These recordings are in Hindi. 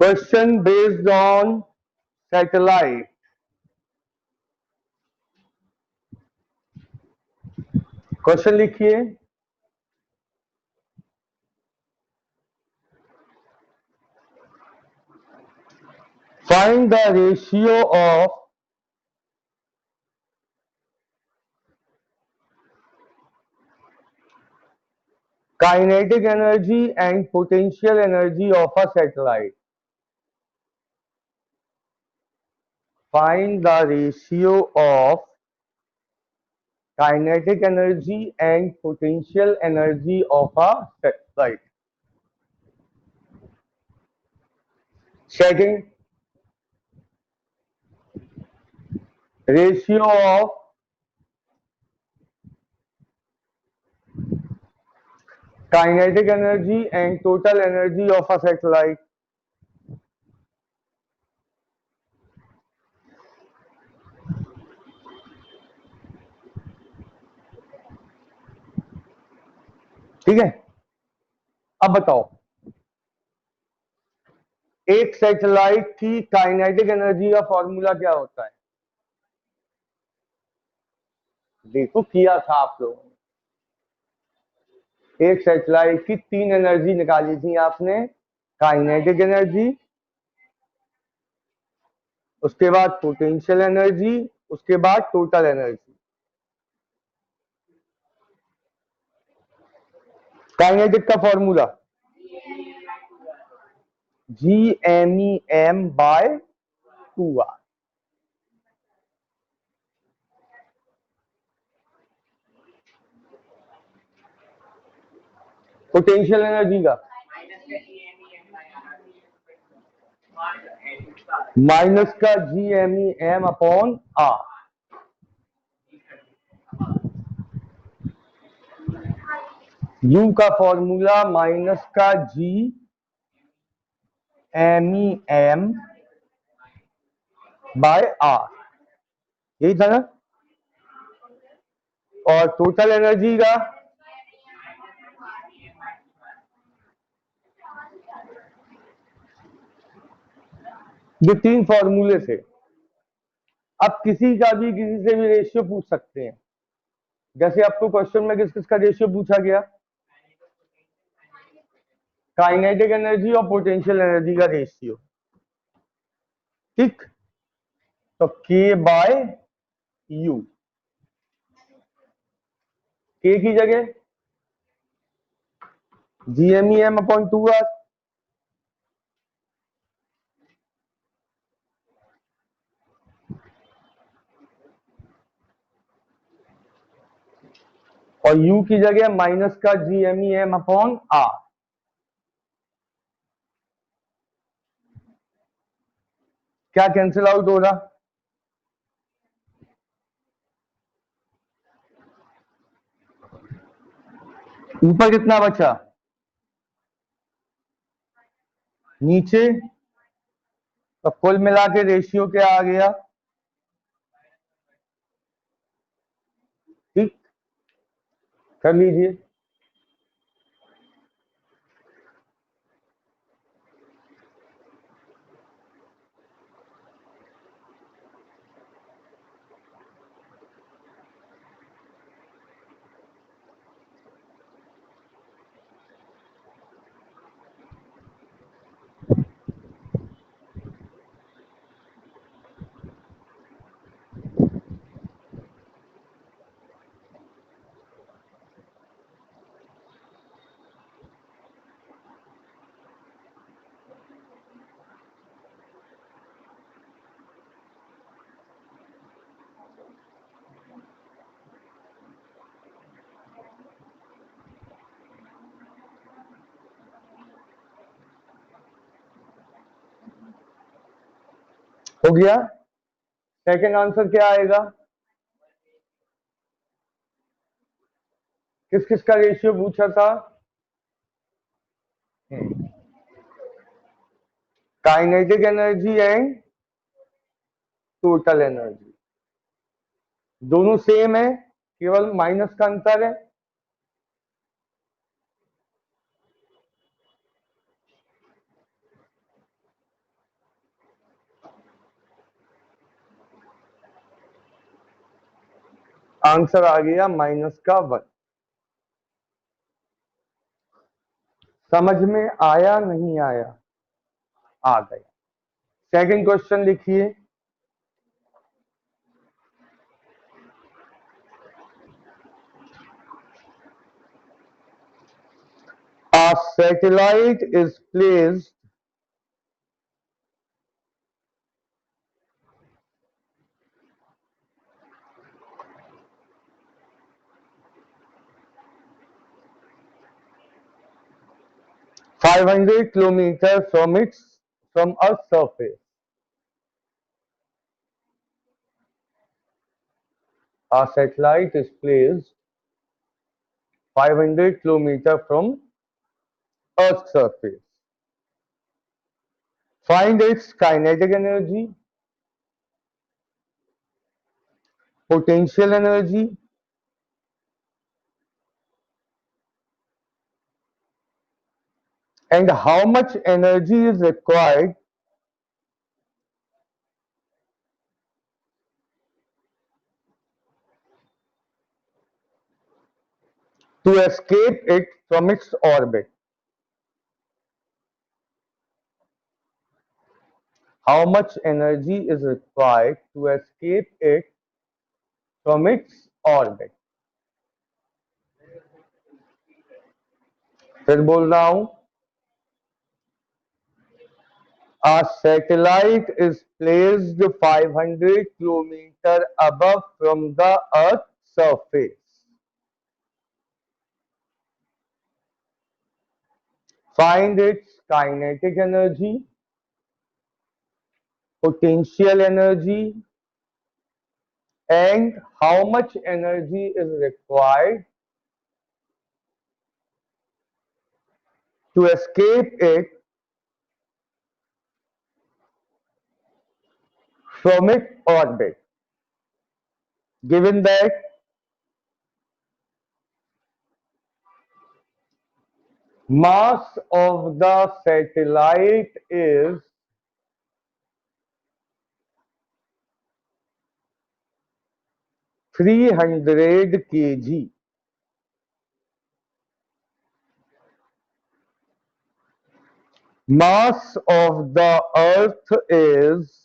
Question based on satellite. Question लिखिए। Find the ratio of kinetic energy and potential energy of a satellite. Find the ratio of kinetic energy and potential energy of a satellite. Second, ratio of kinetic energy and total energy of a satellite. ठीक है, अब बताओ एक सैटेलाइट की काइनेटिक एनर्जी का फॉर्मूला क्या होता है? देखो किया था आप लोगों ने। एक सैटेलाइट की तीन एनर्जी निकाली थी आपने, काइनेटिक एनर्जी, उसके बाद पोटेंशियल एनर्जी, उसके बाद टोटल एनर्जी। काइनेटिक का फॉर्मूला GMEM/2R। पोटेंशियल एनर्जी का माइनस का GMEM/R। U का फॉर्मूला माइनस का GMEM/R, यही था ना। और टोटल एनर्जी का ये तीन फॉर्मूले थे। अब किसी का भी किसी से भी रेशियो पूछ सकते हैं। जैसे आपको क्वेश्चन में किस किस का रेशियो पूछा गया? काइनेटिक एनर्जी और पोटेंशियल एनर्जी का रेशियो। ठीक, तो K/U, K की जगह GMEM/2R। और U की जगह माइनस का GMEM/R। क्या कैंसिल आउट हो रहा? ऊपर कितना बचा? नीचे? तो कुल मिला के रेशियो क्या आ गया? ठीक, कर लीजिए। हो गया। सेकंड आंसर क्या आएगा? किस किस का रेशियो पूछा था? Kinetic energy and total energy दोनों सेम है, केवल माइनस का अंतर है। आंसर आ गया -1। समझ में आया नहीं आया? आ गया। सेकंड क्वेश्चन लिखिए। A satellite is placed 500 kilometers from Earth's surface. A satellite is placed 500 kilometers from Earth's surface. Find its kinetic energy, potential energy, and how much energy is required to escape it from its orbit. How much energy is required to escape it from its orbit? फिर बोल रहा हूं, a satellite is placed 500 kilometers above from the Earth's surface. Find its kinetic energy, potential energy, and how much energy is required to escape it from its orbit. Given that mass of the satellite is 300 kg. Mass of the Earth is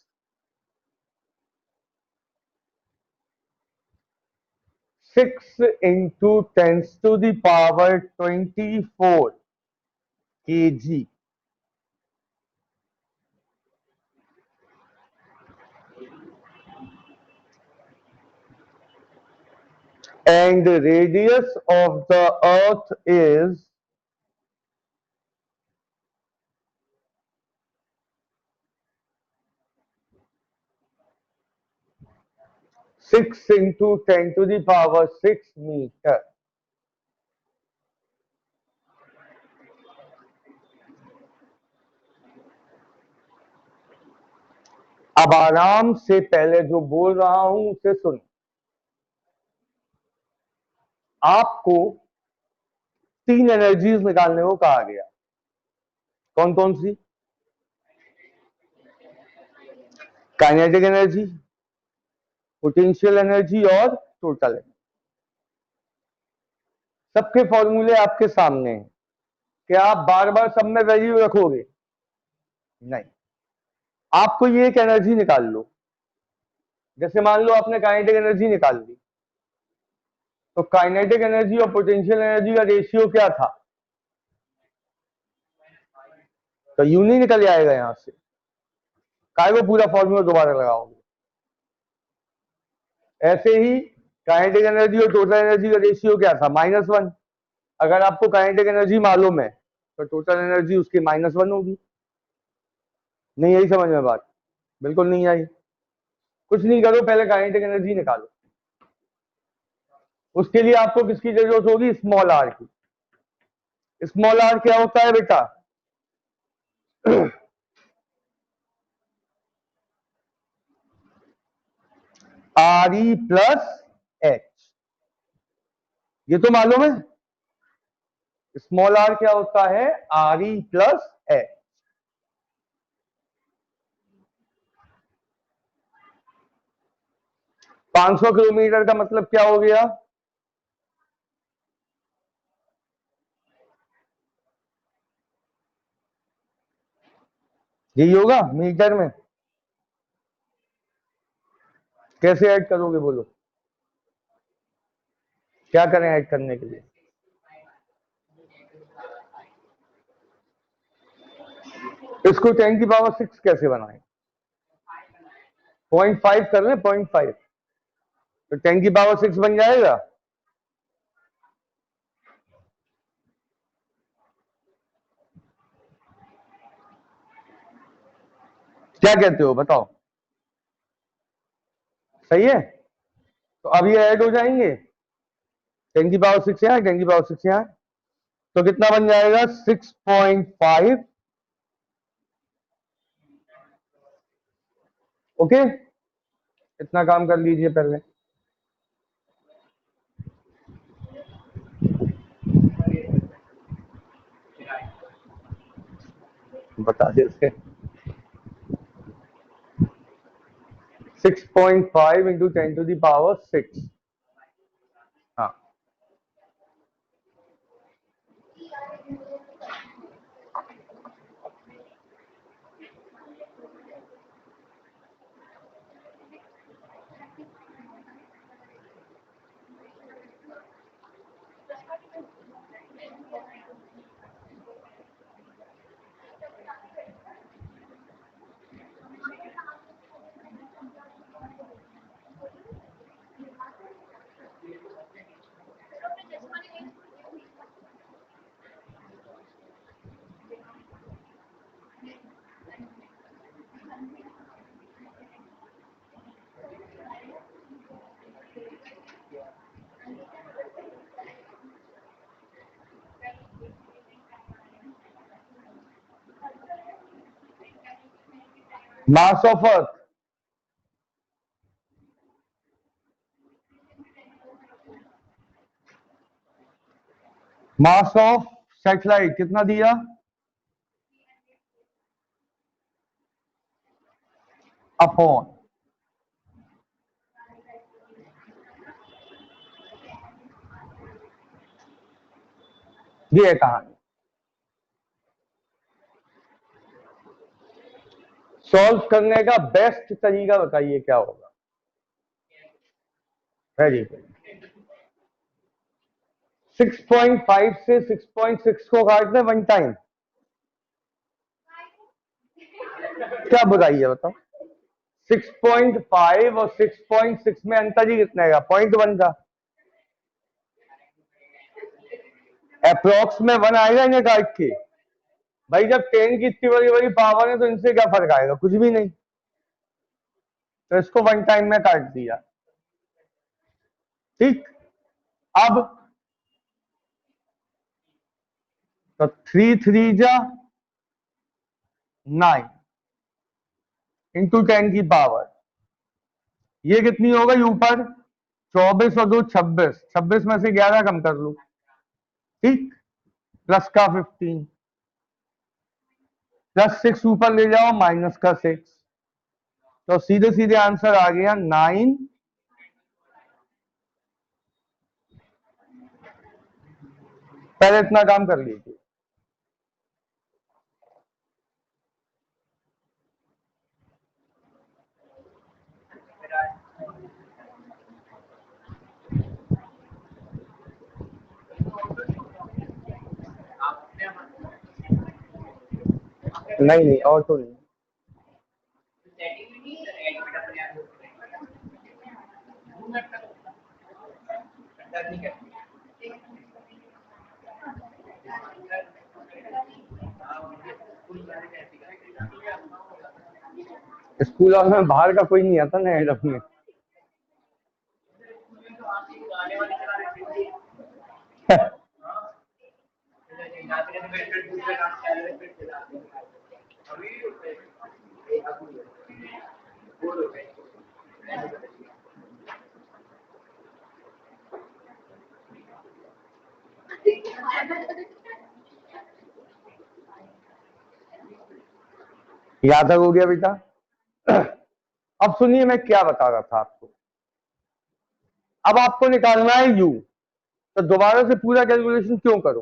6 into 10 to the power 24 kg. And the radius of the Earth is 6 into 10 to the power 6 meter. अब आराम से पहले जो बोल रहा हूं उसे सुन। आपको 3 एनर्जीज निकालने को कहा गया। कौन कौन सी? काइनेटिक एनर्जी, पोटेंशियल एनर्जी और टोटल एनर्जी। सबके फॉर्मूले आपके सामने हैं। क्या आप बार बार सब में वैल्यू रखोगे? नहीं, आपको ये एक एनर्जी निकाल लो। जैसे मान लो आपने काइनेटिक एनर्जी निकाल ली, तो काइनेटिक एनर्जी और पोटेंशियल एनर्जी का रेशियो क्या था? तो यूं नहीं निकल जाएगा यहां से, काय को पूरा फॉर्मूला दोबारा लगाओगे। ऐसे ही काइनेटिक एनर्जी और टोटल एनर्जी का रेशियो क्या था? -1। अगर आपको काइनेटिक एनर्जी मालूम है तो टोटल एनर्जी उसकी -1 होगी। नहीं आई समझ में बात? बिल्कुल नहीं आई। कुछ नहीं करो, पहले काइनेटिक एनर्जी निकालो। उसके लिए आपको किसकी जरूरत होगी? स्मॉल आर की। स्मॉल आर क्या होता है बेटा? आर ई प्लस एच, ये तो मालूम है। स्मॉल आर क्या होता है? R E plus H. 500 kilometre का मतलब क्या हो गया? यही होगा मीटर में। कैसे ऐड करोगे बोलो, क्या करें ऐड करने के लिए? इसको 10⁻6 कैसे बनाएं? 0.5 कर लें, 0.5, तो 10⁻6 बन जाएगा। क्या कहते हो बताओ, सही है? तो अब ये ऐड हो जाएंगे, 10⁻6 यहाँ, 10⁻6 यहाँ, तो कितना बन जाएगा? 6.5। ओके, इतना काम कर लीजिए पहले। बता देते, 6.5 इंटू 10⁻6। हाँ, mass of earth, mass of satellite कितना दिया? अपॉन, ये है कहानी। सॉल्व करने का बेस्ट तरीका बताइए क्या होगा? Very good. 6.5 से 6.6 को काट दे वन टाइम, क्या बुराई है बताओ? 6.5 और 6.6 में अंतर ही कितने का? 0.1 का। अप्रोक्स में 1 आएगा इन्हें काट के। भाई जब 10 की इतनी बड़ी बड़ी पावर है तो इनसे क्या फर्क आएगा? कुछ भी नहीं। तो इसको वन टाइम में काट दिया, ठीक। अब तो 3 3 जा 9 इंटू 10 की पावर, ये कितनी हो गई ऊपर? 24 और 2 26, 26 में से 11 कम कर लो, ठीक। प्लस का 15, प्लस 6 ऊपर ले जाओ, माइनस का 6, तो सीधे सीधे आंसर आ गया 9। पहले इतना काम कर लीजिए। नहीं नहीं, और तो नहीं। स्कूल और में बाहर का कोई नहीं आता ना एडप में। याद हो गया बेटा? अब सुनिए मैं क्या बता रहा था आपको। अब आपको निकालना है u, तो दोबारा से पूरा कैलकुलेशन क्यों करो?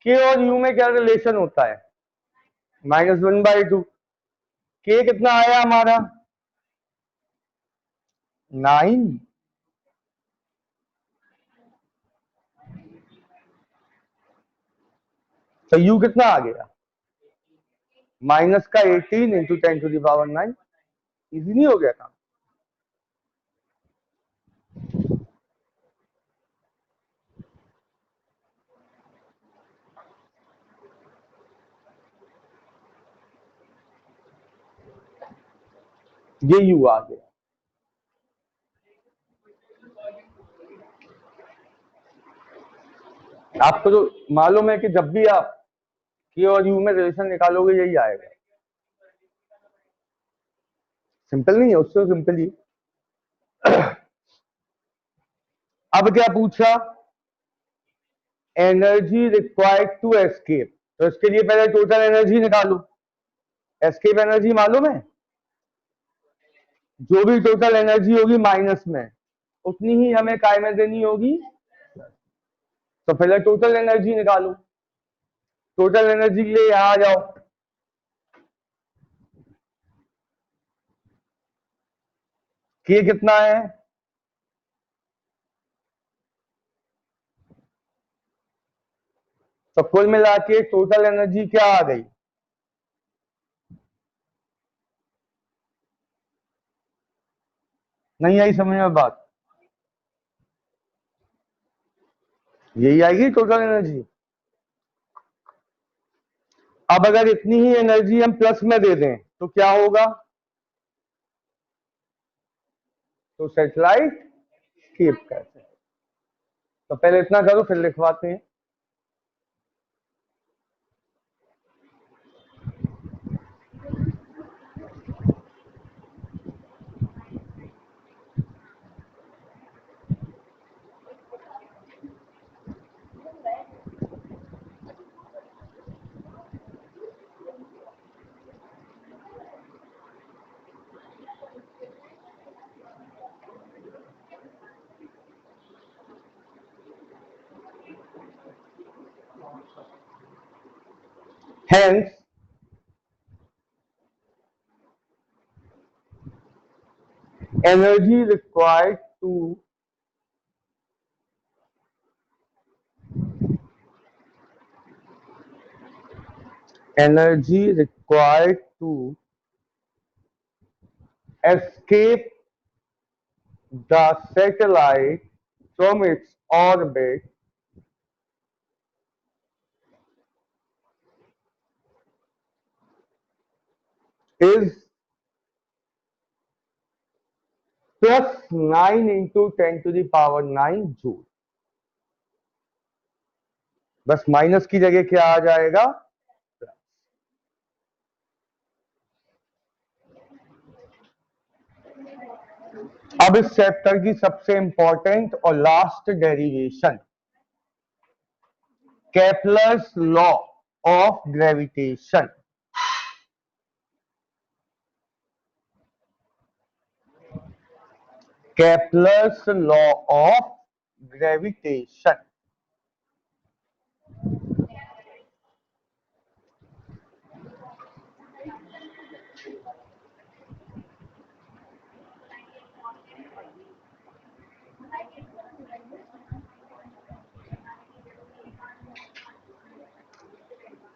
k और u में क्या रिलेशन होता है? -1/2। k कितना आया हमारा? 9। तो u कितना आ गया? माइनस का 18 इंटू 10⁹9। इजी नहीं हो गया काम? ये u आ गया। आपको तो मालूम है कि जब भी आप k और u में रिलेशन निकालोगे यही आएगा। सिंपल नहीं है, उससे सिंपल ही। अब क्या पूछा? Energy required to escape. तो इसके लिए पहले टोटल एनर्जी निकालो। एस्केप एनर्जी मालूम है? जो भी टोटल एनर्जी होगी माइनस में, उतनी ही हमें काय में देनी होगी। तो पहले टोटल एनर्जी निकालो। टोटल एनर्जी के लिए यहां आ जाओ। के कितना है? तो कुल मिला के टोटल एनर्जी क्या आ गई? नहीं आई समझ में बात? यही आएगी टोटल एनर्जी। अब अगर इतनी ही एनर्जी हम प्लस में दे दें तो क्या होगा? तो सैटेलाइट स्केप करते हैं। तो पहले इतना करो फिर लिखवाते हैं। Hence, energy required to escape the satellite from its orbit is +9 into 10⁹9 joule. बस माइनस की जगह क्या आ जाएगा? अब इस चैप्टर की सबसे इंपॉर्टेंट और last derivation, Kepler's law of gravitation. Kepler's law of gravitation.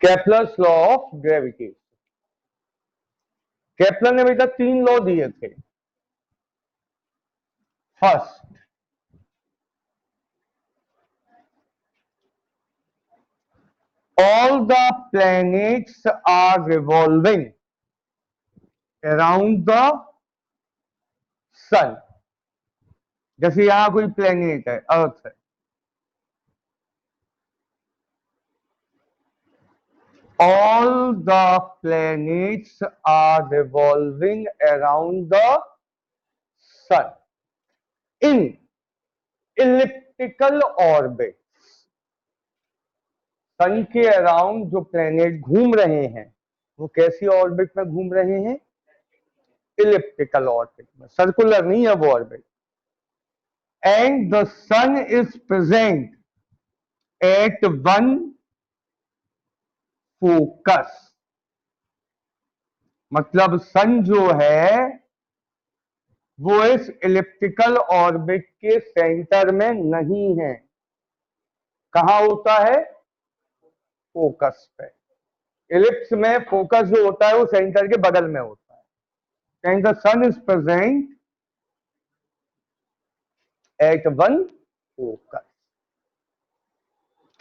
Kepler's law of gravitation. Kepler ने बेटा 3 लॉ दिए थे। First, all the planets are revolving around the sun। जैसे यहां कोई प्लेनेट है, अर्थ है, all the planets are revolving around the sun in elliptical orbits। सन के अराउंड जो प्लेनेट घूम रहे हैं वो कैसी ऑर्बिट में घूम रहे हैं? इलिप्टिकल ऑर्बिट में, सर्कुलर नहीं है वो orbit. and the sun is present at one focus, मतलब सन जो है वो इस इलिप्टिकल ऑर्बिट के सेंटर में नहीं है। कहां होता है? फोकस पे। इलिप्स में फोकस जो होता है वो सेंटर के बगल में होता है। And the sun is present at one focus.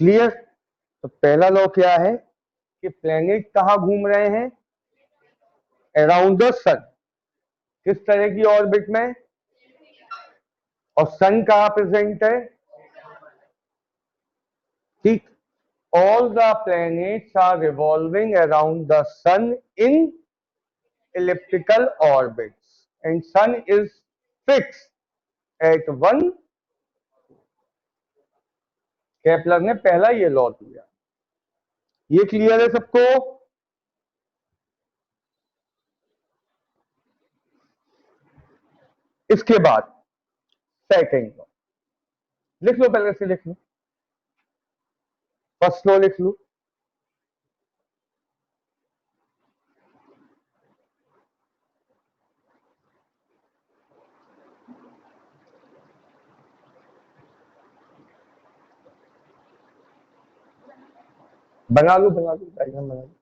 Clear? तो पहला लॉ क्या है कि प्लैनेट कहां घूम रहे हैं? अराउंड द सन। किस तरह की ऑर्बिट में? और सन कहां प्रेजेंट है? ठीक। All the planets are revolving around the sun in elliptical orbits and sun is fixed at one। Kepler ने पहला ये लॉ दिया। ये क्लियर है सबको? इसके बाद सेकंड लॉ लिख लो, पहले से लिख लो। फर्स्ट लॉ लिख लो। बना लो डायग्राम बना लो।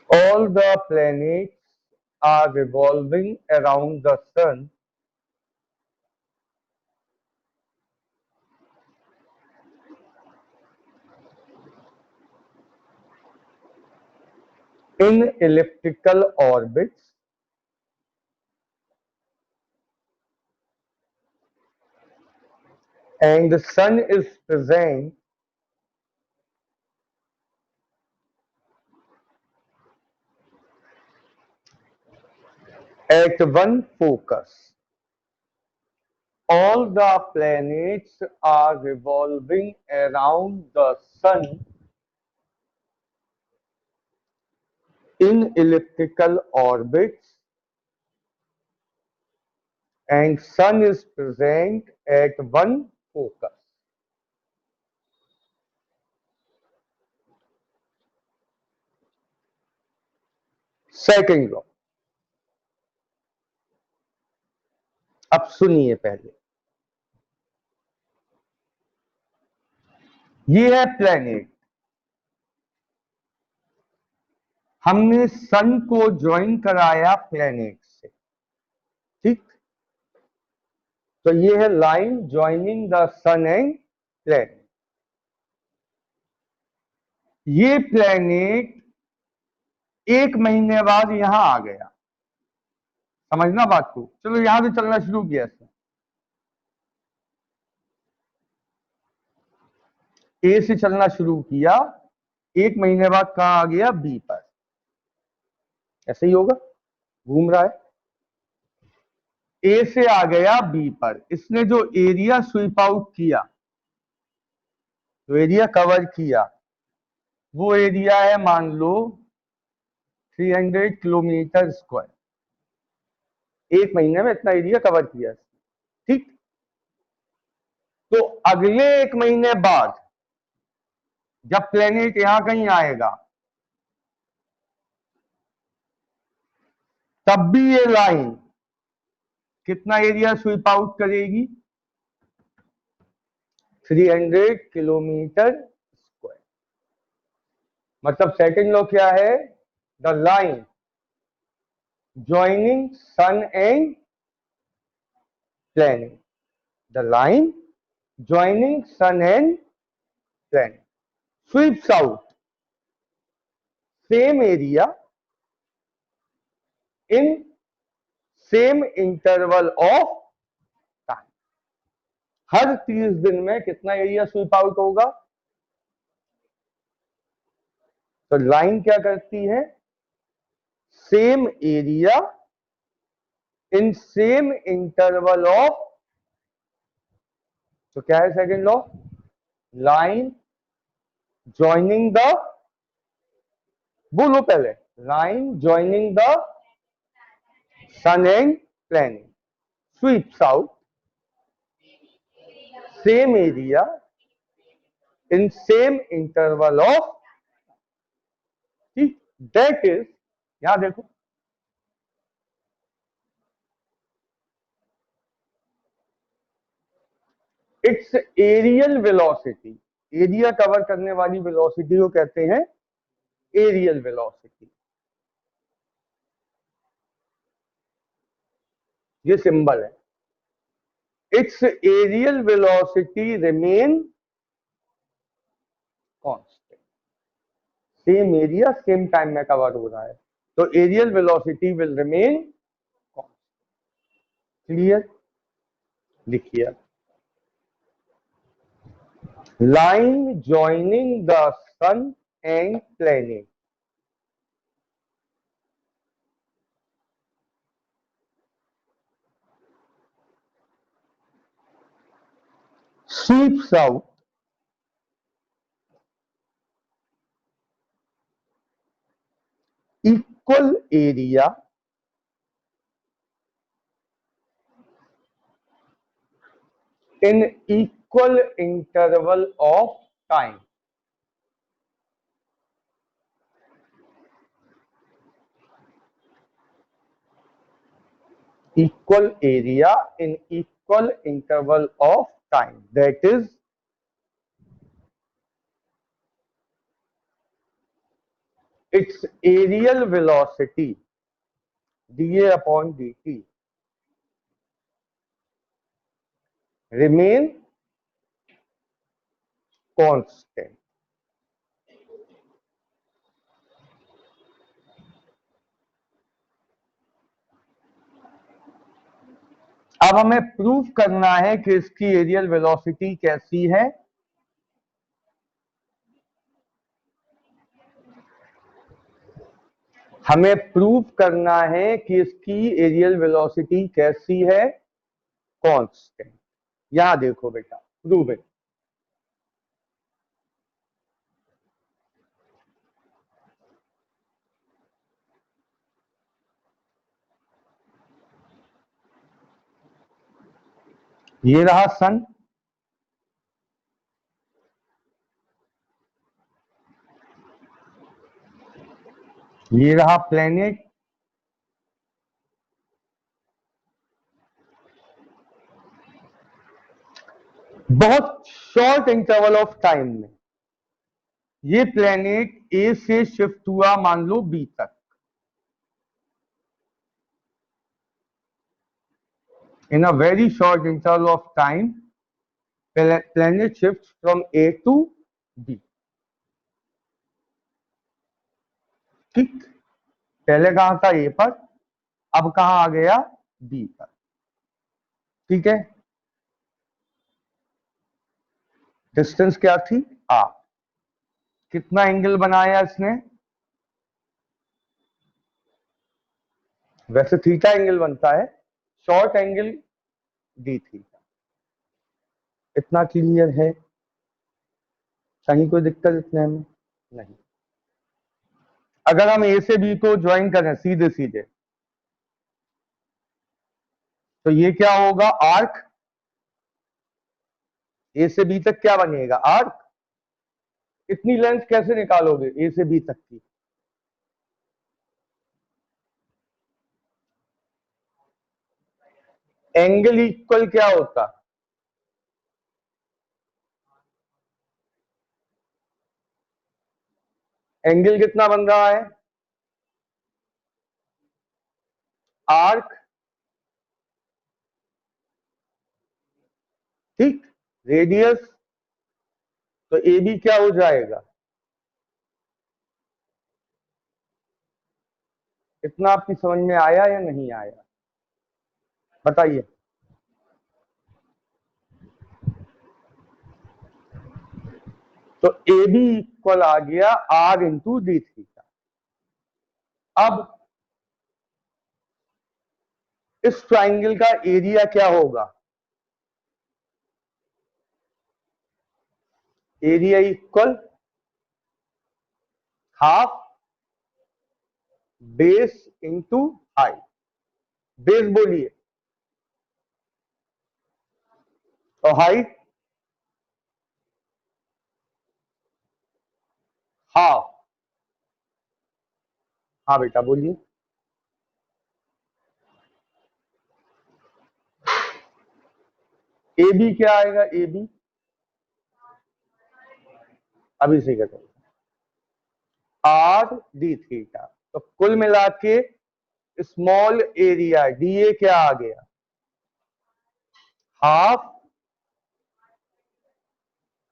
All the planets are revolving around the sun in elliptical orbits and the sun is present at one focus। All the planets are revolving around the sun in elliptical orbits and sun is present at one focus। Second law, अब सुनिए पहले। ये है प्लेनेट। हमने सन को ज्वाइन कराया प्लेनेट से। ठीक। तो ये है line joining the sun and planet. ये प्लेनेट एक महीने बाद यहां आ गया। समझना बात को। चलो यहां से चलना शुरू किया इसने। ए से चलना शुरू किया, एक महीने बाद कहां आ गया? बी पर। ऐसे ही होगा, घूम रहा है। ए से आ गया बी पर। इसने जो एरिया स्वीप आउट किया, जो एरिया कवर किया, वो एरिया है मान लो 300 किलोमीटर स्क्वायर। एक महीने में इतना एरिया कवर किया। ठीक। तो अगले एक महीने बाद जब प्लेनेट यहां कहीं आएगा, तब भी ये लाइन कितना एरिया स्वीप आउट करेगी? 300 किलोमीटर स्क्वायर। मतलब सेकंड लॉ क्या है? The line joining sun and planet. The line joining sun and planet sweeps out same area in same interval of time। हर 30 दिन में कितना एरिया स्वीप आउट होगा? तो लाइन क्या करती है, same area in same interval of, तो क्या है second law, line joining the, बोलो पहले, line joining the sun and planet sweeps out same area in same interval of, ठीक, that is, यहां देखो, it's areal velocity, area cover करने वाली वेलोसिटी को कहते हैं एरियल वेलोसिटी, ये सिंबल है, it's areal velocity remain constant, same area same time में कवर हो रहा है, तो areal velocity will remain constant. Clear, लिखिए, line joining the sun and planet sweeps out equal area in equal interval of time, equal area in equal interval of time, that is its aerial velocity dA upon dt remain constant। अब हमें प्रूव करना है कि इसकी एरियल वेलोसिटी कैसी है, हमें प्रूव करना है कि इसकी एरियल वेलोसिटी कैसी है, कांस्टेंट। यहां देखो बेटा, प्रूव इट, ये रहा सन, ये रहा प्लेनेट, बहुत शॉर्ट इंटरवल ऑफ टाइम में ये प्लेनेट ए से शिफ्ट हुआ मान लो बी तक, in a very short interval of time planet shift from A to B, ठीक, पहले कहां था ए पर, अब कहां आ गया बी पर, ठीक है, डिस्टेंस क्या थी आर, कितना एंगल बनाया इसने, वैसे थीटा एंगल बनता है, शॉर्ट एंगल डी थीटा, इतना क्लियर है, कहीं कोई दिक्कत इतने में नहीं। अगर हम ए से बी को ज्वाइन करें सीधे सीधे तो ये क्या होगा, आर्क, ए से बी तक क्या बनेगा, आर्क, इतनी लेंथ कैसे निकालोगे ए से बी तक की, एंगल इक्वल क्या होता, एंगल कितना बन रहा है, आर्क, ठीक, रेडियस, तो ए बी क्या हो जाएगा, इतना आपकी समझ में आया या नहीं आया, बताइए। तो ए बी इक्वल आ गया आर इंटू डी थीटा। अब इस ट्राइंगल का एरिया क्या होगा? Area equal half base into height. Base बोलिए और हाइट हाफ। हाँ बेटा बोलिए। ए बी क्या आएगा? ए बी अभी से कहते आर डी थीटा। तो कुल मिला के स्मॉल एरिया डी ए क्या आ गया? Half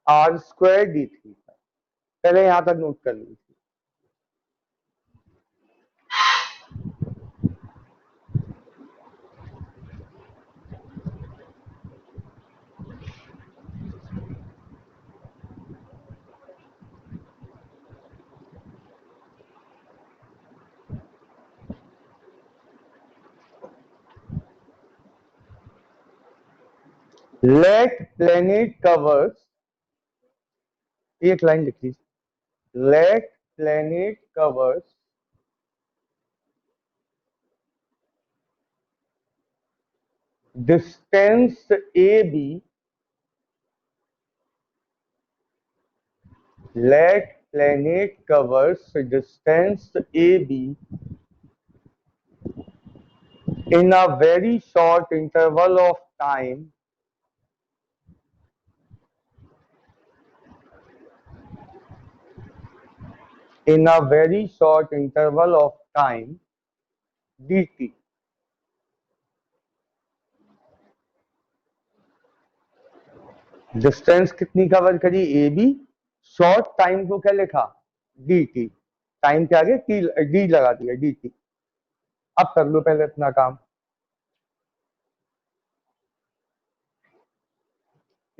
are square D theta. पहले यहां तक नोट कर लीजिए। लेट प्लेनेट कवर्स, एक लाइन लिख लीजिए। Let planet covers distance A B, let planet covers distance AB in a very short interval of time dt। Distance कितनी कवर करी? A B. शॉर्ट टाइम को क्या लिखा? D T. टाइम के आगे टी डी लगा दिया, डी टी। अब कर लो पहले अपना काम।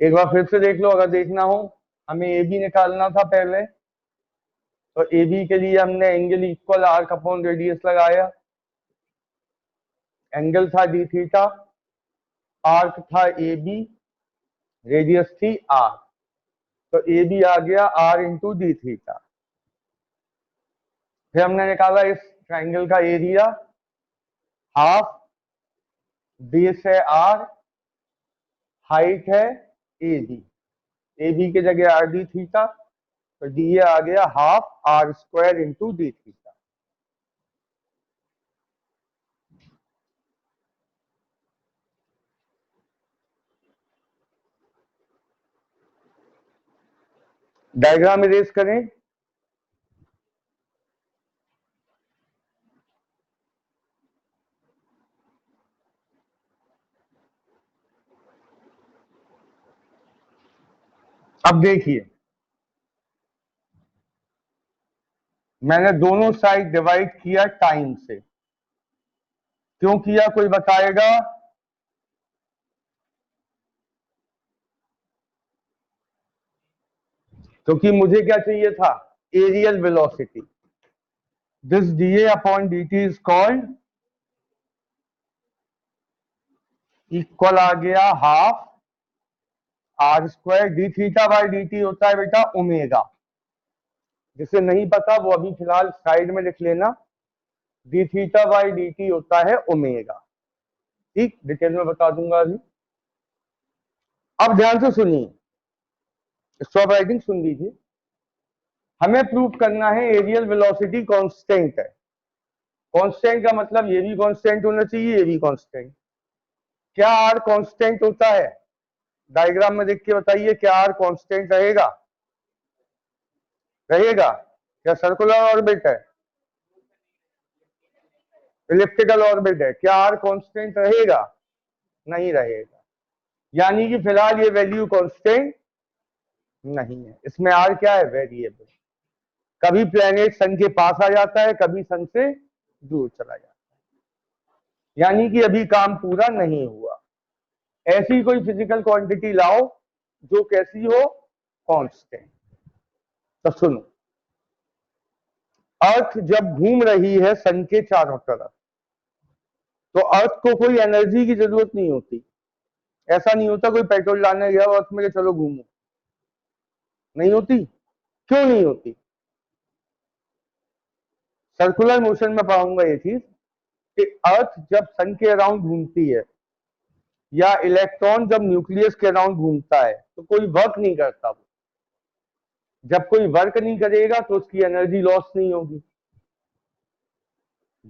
एक बार फिर से देख लो अगर देखना हो। हमें ए बी निकालना था पहले, तो ए बी के लिए हमने angle equal arc upon radius लगाया। एंगल था डी थीटा, आर्क था ए बी, रेडियस थी आर। तो ए बी आ गया आर इंटू डी थीटा। फिर हमने निकाला इस ट्राइंगल का एरिया, हाफ बेस है आर, हाइट है ए बी। ए बी की जगह आर डी थीटा, तो डी ए आ गया half are square into D theta. Diagram erase करें। अब देखिए, मैंने दोनों साइड डिवाइड किया टाइम से। क्यों किया कोई बताएगा? क्योंकि मुझे क्या चाहिए था? Areal velocity. This d A upon d t is called equal आ गया half are square D theta by d t होता है बेटा ओमेगा। जिसे नहीं पता वो अभी फिलहाल साइड में लिख लेना। D theta by d t होता है ओमेगा। ठीक, डिटेल में बता दूंगा अभी। अब ध्यान से सुनिए, स्टॉप राइटिंग सुन लीजिए। हमें प्रूव करना है एरियल वेलोसिटी कांस्टेंट है। कांस्टेंट का मतलब ये भी कांस्टेंट होना चाहिए, ये भी कांस्टेंट। क्या आर कांस्टेंट होता है? डायग्राम में देख के बताइए, क्या आर कांस्टेंट रहेगा? रहेगा। क्या सर्कुलर ऑर्बिट है? इलिप्टिकल ऑर्बिट है। क्या आर कांस्टेंट रहेगा? नहीं रहेगा। यानी कि फिलहाल ये वैल्यू कांस्टेंट नहीं है। इसमें आर क्या है? वेरिएबल। कभी प्लेनेट सन के पास आ जाता है, कभी सन से दूर चला जाता है। यानी कि अभी काम पूरा नहीं हुआ। ऐसी कोई फिजिकल क्वांटिटी लाओ जो कैसी हो? कांस्टेंट। तो सुनो, अर्थ जब घूम रही है सन के चारों तरफ, तो अर्थ को कोई एनर्जी की जरूरत नहीं होती। ऐसा नहीं होता कोई पेट्रोल डालने गया अर्थ में चलो घूमो, नहीं होती। क्यों नहीं होती? सर्कुलर मोशन में पाऊंगा ये चीज कि अर्थ जब सन के अराउंड घूमती है या इलेक्ट्रॉन जब न्यूक्लियस के अराउंड घूमता है तो कोई वर्क नहीं करता। जब कोई वर्क नहीं करेगा तो उसकी एनर्जी लॉस नहीं होगी।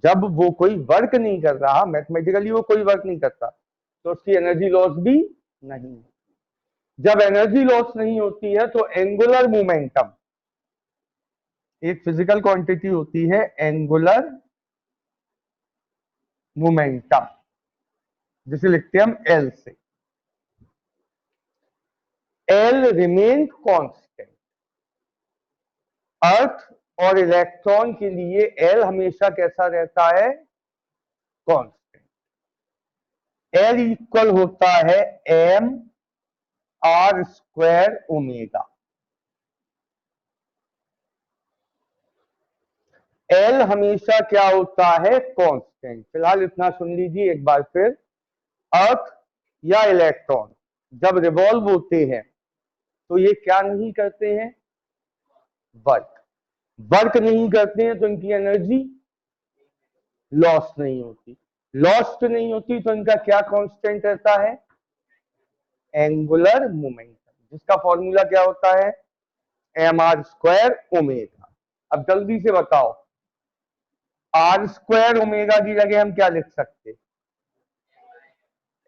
जब वो कोई वर्क नहीं कर रहा, मैथमेटिकली वो कोई वर्क नहीं करता, तो उसकी एनर्जी लॉस भी नहीं। जब एनर्जी लॉस नहीं होती है तो एंगुलर मोमेंटम, एक फिजिकल क्वांटिटी होती है एंगुलर मोमेंटम, जिसे लिखते हैं हम एल से। L remain constant. अर्थ और इलेक्ट्रॉन के लिए एल हमेशा कैसा रहता है? कांस्टेंट। एल इक्वल होता है M R square omega. L हमेशा क्या होता है? कांस्टेंट। फिलहाल इतना सुन लीजिए एक बार फिर। अर्थ या इलेक्ट्रॉन जब रिवॉल्व होते हैं तो ये क्या नहीं करते हैं? वर्क। वर्क नहीं करते हैं तो इनकी एनर्जी लॉस नहीं होती। लॉस्ट नहीं होती तो इनका क्या कांस्टेंट रहता है? एंगुलर मोमेंटम, जिसका फॉर्मूला क्या होता है? M R square omega. अब जल्दी से बताओ, आर स्क्वायर ओमेगा की जगह हम क्या लिख सकते?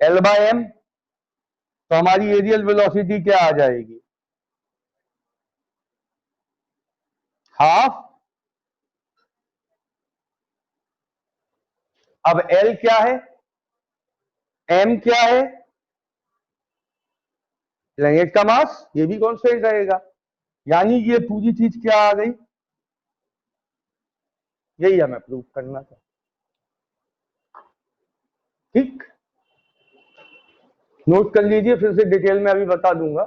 L by M. तो हमारी एरियल वेलोसिटी क्या आ जाएगी? हाफ। अब एल क्या है, एम क्या है? प्लेनेट का मास, ये भी कांस्टेंट रहेगा। यानी ये पूरी चीज क्या आ गई? यही हमें प्रूव करना था। ठीक, नोट कर लीजिए, फिर से डिटेल में अभी बता दूंगा।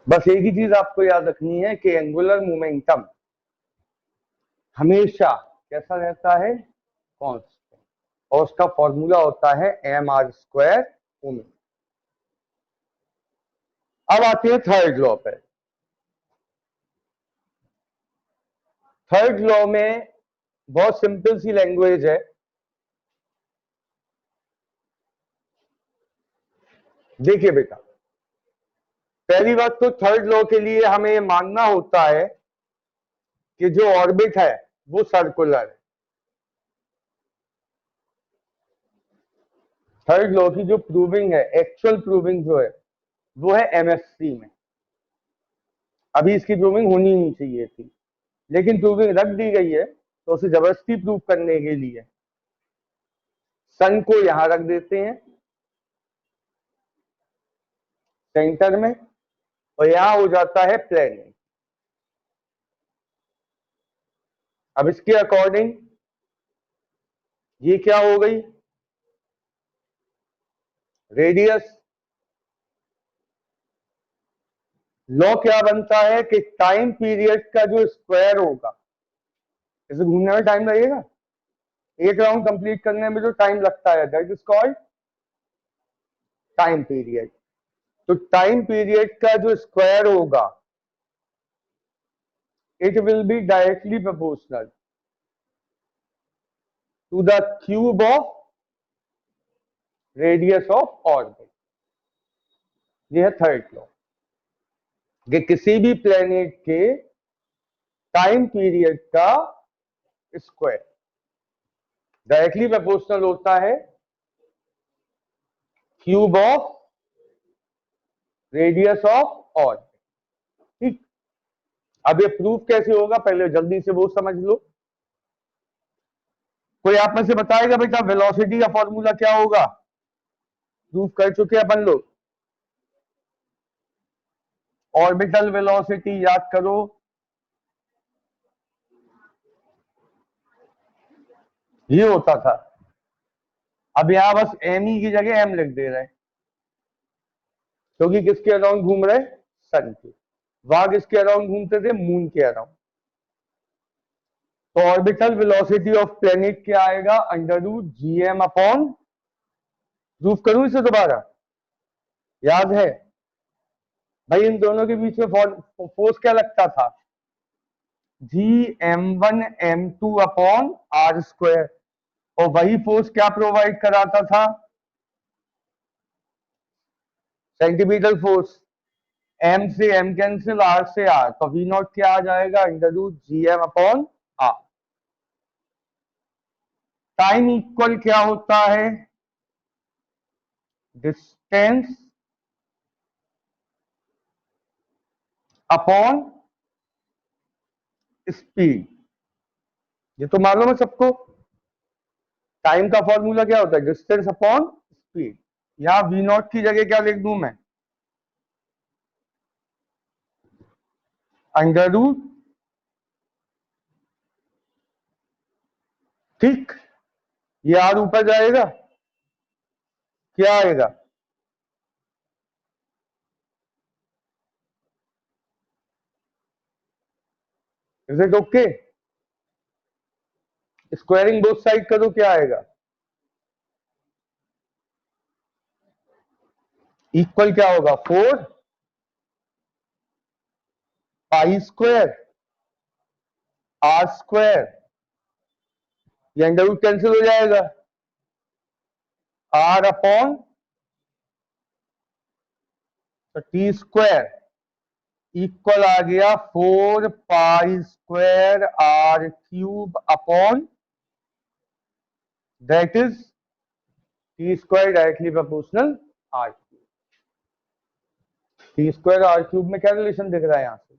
बस एक ही चीज आपको याद रखनी है कि एंगुलर मोमेंटम हमेशा कैसा रहता है? कांस्टेंट। और उसका फॉर्मूला होता है एम आर स्क्वायर ओमेगा। अब आते हैं थर्ड लॉ पे। थर्ड लॉ में बहुत सिंपल सी लैंग्वेज है। देखिए बेटा, पहली बात तो थर्ड लॉ के लिए हमें ये मानना होता है कि जो ऑर्बिट है वो सर्कुलर है। थर्ड लॉ की जो प्रूविंग है, एक्चुअल प्रूविंग जो है, वो है एमएससी में। अभी इसकी प्रूविंग होनी नहीं चाहिए थी, लेकिन प्रूविंग रख दी गई है, तो उसे जबरदस्ती प्रूव करने के लिए सन को यहां रख देते हैं सेंटर में, और यहां हो जाता है प्लेनेट। अब इसके अकॉर्डिंग ये क्या हो गई? रेडियस। लॉ क्या बनता है कि टाइम पीरियड का जो स्क्वायर होगा, इसे घूमने में टाइम लगेगा, एक राउंड कंप्लीट करने में जो टाइम लगता है, that is called time period. तो टाइम पीरियड का जो स्क्वायर होगा, it will be directly proportional to the cube of radius of orbit। ये है थर्ड लॉ कि किसी भी प्लेनेट के टाइम पीरियड का स्क्वायर डायरेक्टली प्रोपोर्शनल होता है cube of radius of orbit. ठीक, अब ये प्रूफ कैसे होगा, पहले जल्दी से वो समझ लो। कोई आप में से बताएगा बेटा वेलोसिटी का फॉर्मूला क्या होगा? प्रूफ कर चुके अपन लोग। ऑर्बिटल वेलोसिटी याद करो, ये होता था। अब यहां बस एम ई की जगह एम लिख दे रहे हैं, क्योंकि किसके अराउंड घूम रहे? सन के। वहां किसके अराउंड घूमते थे? मून के अराउंड। तो ऑर्बिटल वेलोसिटी ऑफ प्लेनेट क्या आएगा? Under root G M upon, proof करूं इसे दोबारा? याद है भाई इन दोनों के बीच में फोर्स क्या लगता था? G m1 m2 upon R square. और वही फोर्स क्या प्रोवाइड कराता था? Centimetre force. m से m कैंसिल, r से r, तो v नॉट क्या आ जाएगा? Under root G M upon R. Time equal क्या होता है? Distance upon speed. ये तो मालूम है सबको। टाइम का फॉर्मूला क्या होता है? Distance upon speed. यहां वी नॉट की जगह क्या लिख दूं मैं? अंडर रूट, ठीक, ये आर ऊपर जाएगा, क्या आएगा? Is it okay? Squaring both side करो, क्या आएगा? इक्वल क्या होगा? 4 पाई स्क्वायर आर स्क्वायर। ये अंडर रूट कैंसिल हो जाएगा, r upon t square equal आ गया 4 pi square r cube upon, that is t square directly proportional r cube. T square r cube में क्या रिलेशन दिख रहा है यहां से?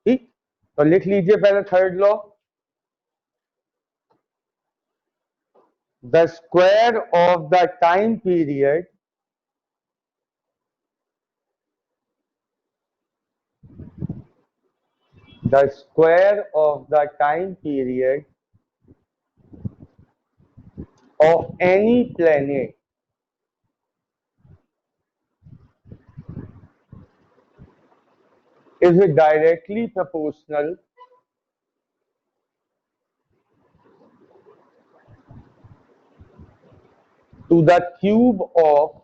ठीक, तो लिख लीजिए पहले third law. The square of the time period the square of the time period of any planet is directly proportional to the cube of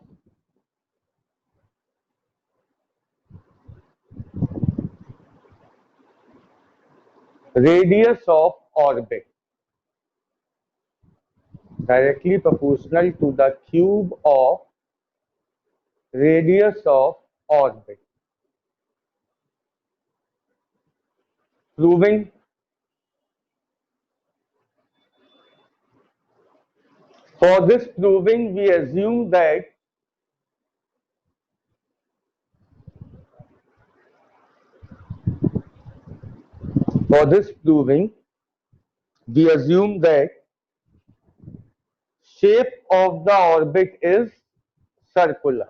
radius of orbit. Directly proportional to the cube of radius of orbit. Proving. For this proving, we assume that shape of the orbit is circular.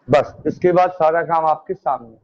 बस इसके बाद सारा काम आपके सामने।